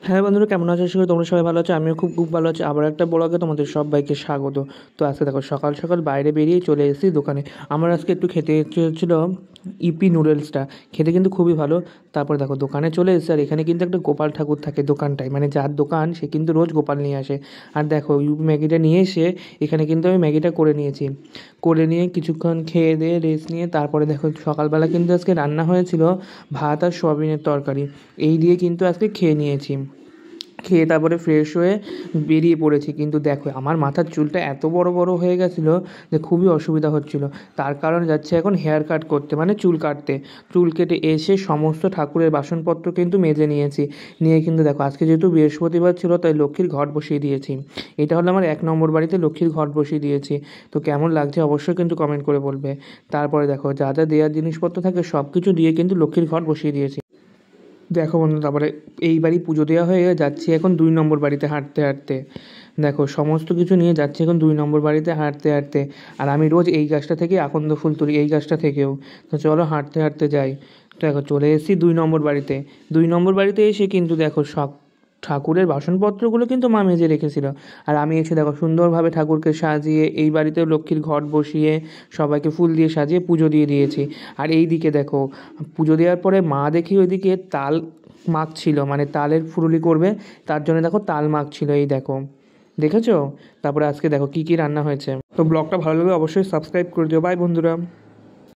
হ্যাঁ বন্ধুরা, কেমন আছো? আশা করি তোমরা সবাই ভালো আছো। আমিও খুব ভালো আছি। আবার একটা ব্লগে তোমাদের সবাইকে স্বাগত। তো আজকে দেখো সকাল সকাল বাইরে বেরিয়ে চলে এসেছি দোকানে। আমার আজকে একটু খেতে ইচ্ছে হচ্ছিলো ইপি নুডলসটা। খেতে কিন্তু খুবই ভালো। তারপর দেখো দোকানে চলে এসেছে, আর এখানে কিন্তু একটা গোপাল ঠাকুর থাকে দোকানটায়, মানে যার দোকান সে কিন্তু রোজ গোপাল নিয়ে আসে। আর দেখো ইউপি ম্যাগিটা নিয়ে এসে এখানে কিন্তু আমি ম্যাগিটা করে নিয়েছি। করে নিয়ে কিছুক্ষণ খেয়ে দিয়ে রেস্ট নিয়ে তারপরে দেখো সকালবেলা কিন্তু আজকে রান্না হয়েছিল ভাত আর সয়াবিনের তরকারি। এই দিয়ে কিন্তু আজকে খেয়ে নিয়েছি। খেয়ে তারপরে ফ্রেশ হয়ে বেরিয়ে পড়েছি, কিন্তু দেখো আমার মাথার চুলটা এত বড় বড় হয়ে গেছিলো যে খুবই অসুবিধা হচ্ছিলো। তার কারণ যাচ্ছে এখন হেয়ার কাট করতে, মানে চুল কাটতে। চুল কেটে এসে সমস্ত ঠাকুরের বাসনপত্র কিন্তু মেজে নিয়েছি। নিয়ে কিন্তু দেখো আজকে যেহেতু বৃহস্পতিবার ছিল, তাই লক্ষ্মীর ঘট বসিয়ে দিয়েছি। এটা হলো আমার 1 নম্বর বাড়িতে লক্ষ্মীর ঘট বসিয়ে দিয়েছি। তো কেমন লাগছে অবশ্যই কিন্তু কমেন্ট করে বলবে। তারপরে দেখো যা যা দেওয়ার জিনিসপত্র থাকে সব কিছু দিয়ে কিন্তু লক্ষ্মীর ঘট বসিয়ে দিয়েছি। দেখো বন্ধু, তারপরে এই বাড়ি পুজো দেওয়া হয়ে যাচ্ছি এখন 2 নম্বর বাড়িতে হাঁটতে হাঁটতে। দেখো সমস্ত কিছু নিয়ে যাচ্ছি এখন 2 নম্বর বাড়িতে হাঁটতে হাঁটতে। আর আমি রোজ এই গাছটা থেকে আকন্দ ফুল তুলি, এই গাছটা থেকেও। তো চলো হাঁটতে হাঁটতে যাই। দেখো চলে এসেছি 2 নম্বর বাড়িতে। 2 নম্বর বাড়িতে এসে কিন্তু দেখো সব ঠাকুরের বাসনপত্রগুলো কিন্তু মা মেজে রেখেছিল। আর আমি এসে দেখো সুন্দরভাবে ঠাকুরকে সাজিয়ে এই বাড়িতেও লক্ষ্মীর ঘট বসিয়ে সবাইকে ফুল দিয়ে সাজিয়ে পুজো দিয়ে দিয়েছি। আর এই দিকে দেখো পুজো দেওয়ার পরে মা দেখি ওইদিকে তাল মাখছিল, মানে তালের ফুরুলি করবে, তার জন্য দেখো তাল মাখছিল। এই দেখো, দেখেছো? তারপরে আজকে দেখো কি কি রান্না হয়েছে। তো ব্লগটা ভালো লাগলে অবশ্যই সাবস্ক্রাইব করে দিও। বাই বন্ধুরা।